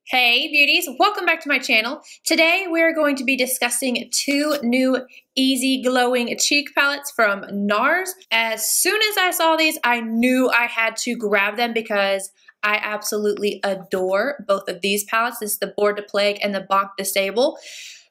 Hey beauties, welcome back to my channel. Today we're going to be discussing two new easy glowing cheek palettes from Nars. As soon as I saw these, I knew I had to grab them because I absolutely adore both of these palettes. This is the Bourre de Plague and the Banc de Sable.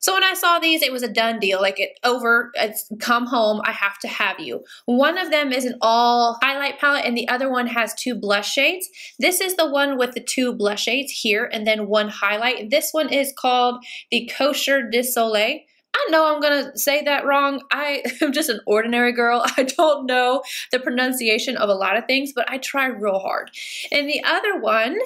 So when I saw these, it was a done deal. Like it's come home, I have to have you. One of them is an all highlight palette and the other one has two blush shades. This is the one with the two blush shades here and then one highlight. This one is called the Cosa de Soleil. I know I'm gonna say that wrong. I am just an ordinary girl. I don't know the pronunciation of a lot of things, but I try real hard. And the other one,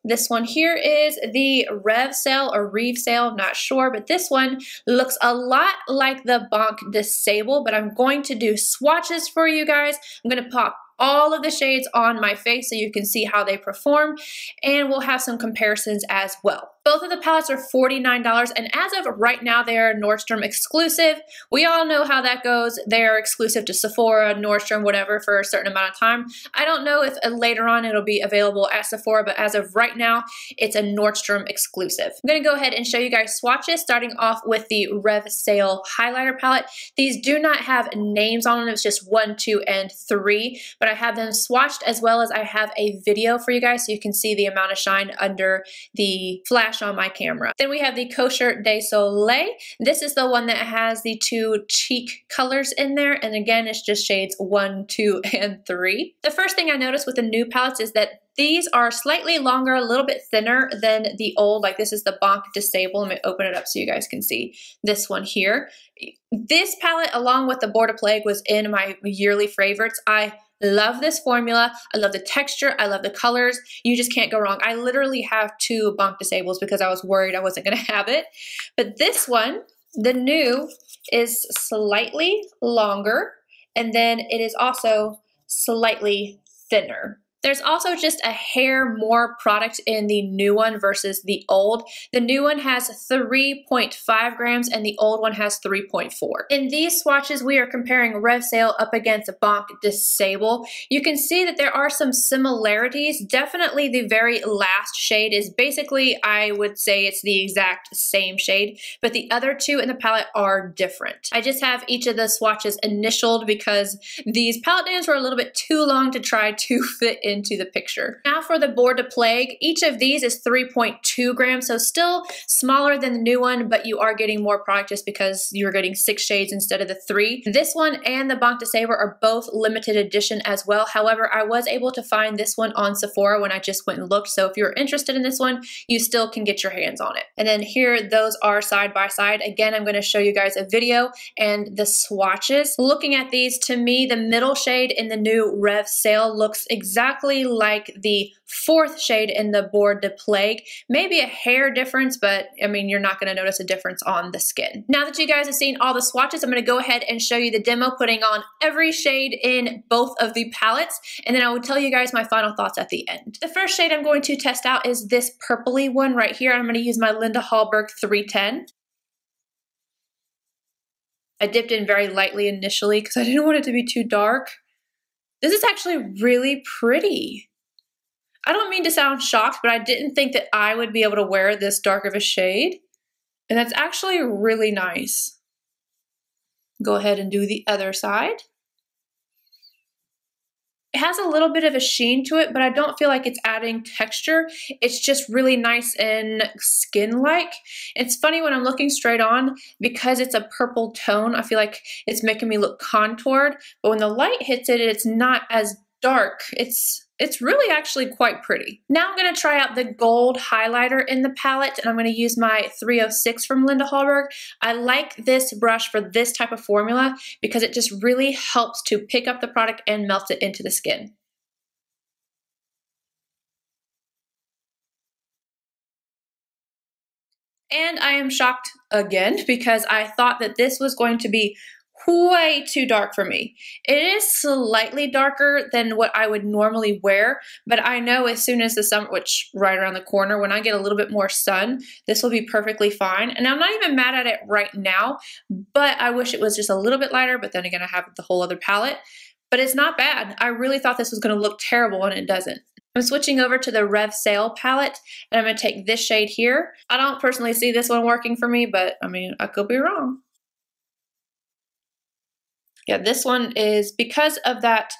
this one here is the Reve Sale or Reve Sale, I'm not sure, but this one looks a lot like the Banc de Sable, but I'm going to do swatches for you guys. I'm going to pop all of the shades on my face so you can see how they perform, and we'll have some comparisons as well. Both of the palettes are $49, and as of right now, they are Nordstrom exclusive. We all know how that goes. They are exclusive to Sephora, Nordstrom, whatever, for a certain amount of time. I don't know if later on it'll be available at Sephora, but as of right now, it's a Nordstrom exclusive. I'm gonna go ahead and show you guys swatches, starting off with the Reve Sale highlighter palette. These do not have names on them. It's just 1, 2, and 3, but I have them swatched as well as I have a video for you guys so you can see the amount of shine under the flash on my camera. Then we have the Cosa de Soleil. This is the one that has the two cheek colors in there, and again it's just shades 1, 2, and 3. The first thing I noticed with the new palettes is that these are slightly longer, a little bit thinner than the old. Like this is the Banc de Sable. Let me open it up so you guys can see this one here. This palette along with the Bourre de Plague was in my yearly favorites. I love this formula. I love the texture. I love the colors. You just can't go wrong. I literally have two Banc de Sables because I was worried I wasn't going to have it. But this one, the new, is slightly longer, and then it is also slightly thinner. There's also just a hair more product in the new one versus the old. The new one has 3.5 grams and the old one has 3.4. In these swatches, we are comparing Reve Sale up against Banc de Sable. You can see that there are some similarities. Definitely the very last shade is basically, I would say it's the exact same shade, but the other two in the palette are different. I just have each of the swatches initialed because these palette names were a little bit too long to try to fit into the picture. Now for the Bourre de Plague, each of these is 3.2 grams, so still smaller than the new one, but you are getting more product just because you're getting 6 shades instead of the 3. This one and the Banc de Sable are both limited edition as well. However, I was able to find this one on Sephora when I just went and looked, so if you're interested in this one, you still can get your hands on it. And then here, those are side by side. Again, I'm going to show you guys a video and the swatches. Looking at these, to me, the middle shade in the new Reve Sale looks exactly like the 4th shade in the Bourre de Plague. Maybe a hair difference, but I mean, you're not going to notice a difference on the skin. Now that you guys have seen all the swatches, I'm going to go ahead and show you the demo, putting on every shade in both of the palettes, and then I will tell you guys my final thoughts at the end. The first shade I'm going to test out is this purpley one right here. I'm going to use my Linda Hallberg 310. I dipped in very lightly initially because I didn't want it to be too dark. This is actually really pretty. I don't mean to sound shocked, but I didn't think that I would be able to wear this dark of a shade. And that's actually really nice. Go ahead and do the other side. It has a little bit of a sheen to it, but I don't feel like it's adding texture. It's just really nice and skin-like. It's funny when I'm looking straight on, because it's a purple tone, I feel like it's making me look contoured, but when the light hits it, it's not as dark. It's really actually quite pretty. Now I'm going to try out the gold highlighter in the palette, and I'm going to use my 306 from Linda Hallberg. I like this brush for this type of formula because it just really helps to pick up the product and melt it into the skin. And I am shocked again because I thought that this was going to be way too dark for me. It is slightly darker than what I would normally wear, but I know as soon as the summer, which right around the corner, when I get a little bit more sun, this will be perfectly fine. And I'm not even mad at it right now, but I wish it was just a little bit lighter, but then again, I have the whole other palette. But it's not bad. I really thought this was going to look terrible and it doesn't. I'm switching over to the Reve Sale palette, and I'm going to take this shade here. I don't personally see this one working for me, but I mean, I could be wrong. Yeah, this one is, because of that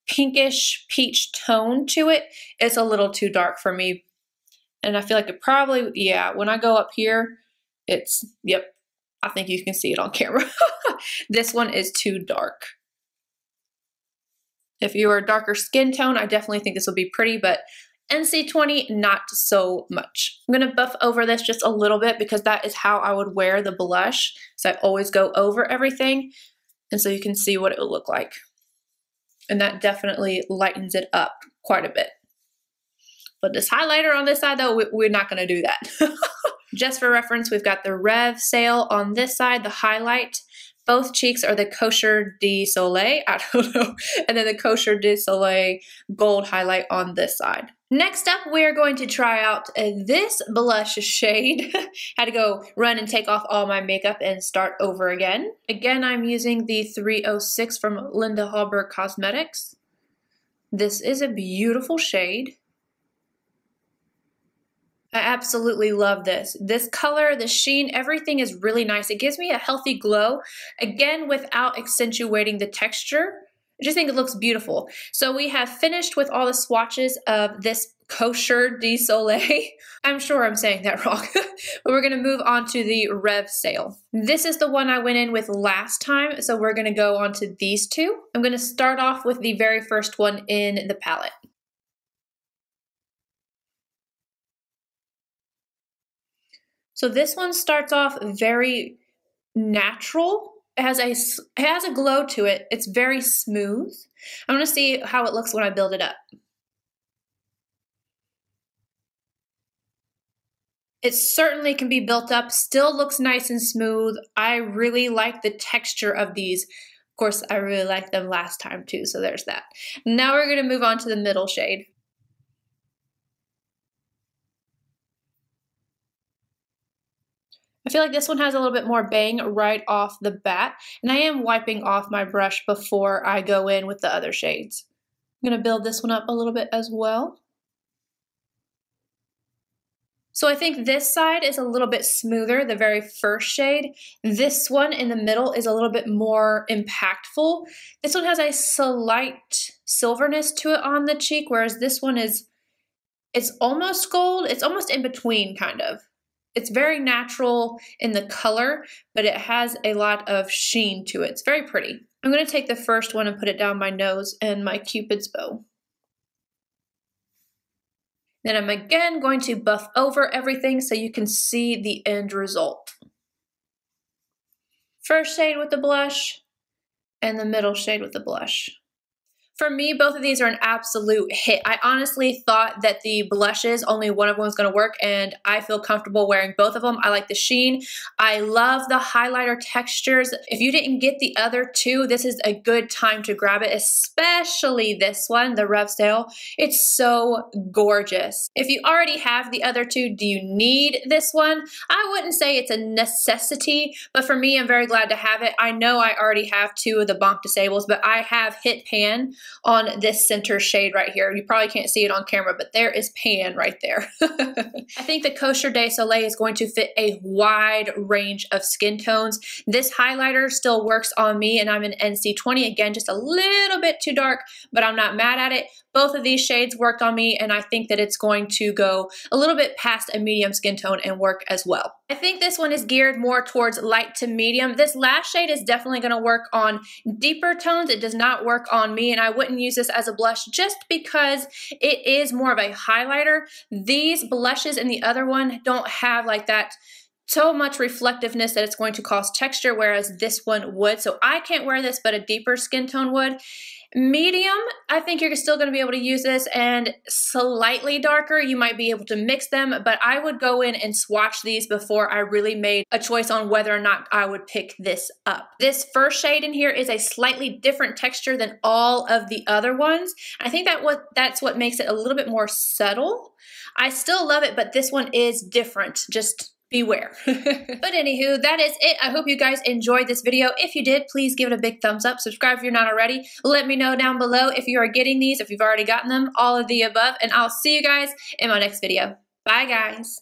pinkish peach tone to it, it's a little too dark for me. And I feel like it probably, yeah, when I go up here, it's, yep, I think you can see it on camera. This one is too dark. If you are a darker skin tone, I definitely think this will be pretty, but NC20, not so much. I'm gonna buff over this just a little bit because that is how I would wear the blush. So I always go over everything, and so you can see what it will look like. And that definitely lightens it up quite a bit. But this highlighter on this side though, we're not gonna do that. Just for reference, we've got the Reve Sale on this side, the highlight. Both cheeks are the Kosher de Soleil, I don't know, and then the Kosher de Soleil gold highlight on this side. Next up, we're going to try out this blush shade. Had to go run and take off all my makeup and start over again. Again, I'm using the 306 from Linda Hallberg Cosmetics. This is a beautiful shade. I absolutely love this. This color, the sheen, everything is really nice. It gives me a healthy glow, again, without accentuating the texture. I just think it looks beautiful. So we have finished with all the swatches of this Kosher de Soleil. I'm sure I'm saying that wrong, but we're gonna move on to the Reve Sale. This is the one I went in with last time, so we're gonna go on to these two. I'm gonna start off with the very first one in the palette. So this one starts off very natural. It has a glow to it. It's very smooth. I'm gonna see how it looks when I build it up. It certainly can be built up, still looks nice and smooth. I really like the texture of these. Of course, I really liked them last time too, so there's that. Now we're gonna move on to the middle shade. I feel like this one has a little bit more bang right off the bat, and I am wiping off my brush before I go in with the other shades. I'm gonna build this one up a little bit as well. So I think this side is a little bit smoother, the very first shade. This one in the middle is a little bit more impactful. This one has a slight silverness to it on the cheek, whereas this one it's almost gold. It's almost in between, kind of. It's very natural in the color, but it has a lot of sheen to it. It's very pretty. I'm going to take the first one and put it down my nose and my Cupid's bow. Then I'm again going to buff over everything so you can see the end result. First shade with the blush and the middle shade with the blush. For me, both of these are an absolute hit. I honestly thought that the blushes, only one of them was gonna work, and I feel comfortable wearing both of them. I like the sheen. I love the highlighter textures. If you didn't get the other two, this is a good time to grab it, especially this one, the Reve Sale. It's so gorgeous. If you already have the other two, do you need this one? I wouldn't say it's a necessity, but for me, I'm very glad to have it. I know I already have two of the Banc Disables, but I have hit pan on this center shade right here. You probably can't see it on camera, but there is pan right there. I think the Kosher de Soleil is going to fit a wide range of skin tones. This highlighter still works on me, and I'm an NC20. Again, just a little bit too dark, but I'm not mad at it. Both of these shades worked on me, and I think that it's going to go a little bit past a medium skin tone and work as well. I think this one is geared more towards light to medium. This last shade is definitely going to work on deeper tones. It does not work on me, and I wouldn't use this as a blush just because it is more of a highlighter. These blushes in the other one don't have like that so much reflectiveness that it's going to cause texture, whereas this one would. So I can't wear this, but a deeper skin tone would. Medium, I think you're still going to be able to use this, and slightly darker, you might be able to mix them, but I would go in and swatch these before I really made a choice on whether or not I would pick this up. This first shade in here is a slightly different texture than all of the other ones. I think that's what makes it a little bit more subtle. I still love it, but this one is different, just beware. But anywho, that is it. I hope you guys enjoyed this video. If you did, please give it a big thumbs up. Subscribe if you're not already. Let me know down below if you are getting these, if you've already gotten them, all of the above, and I'll see you guys in my next video. Bye, guys.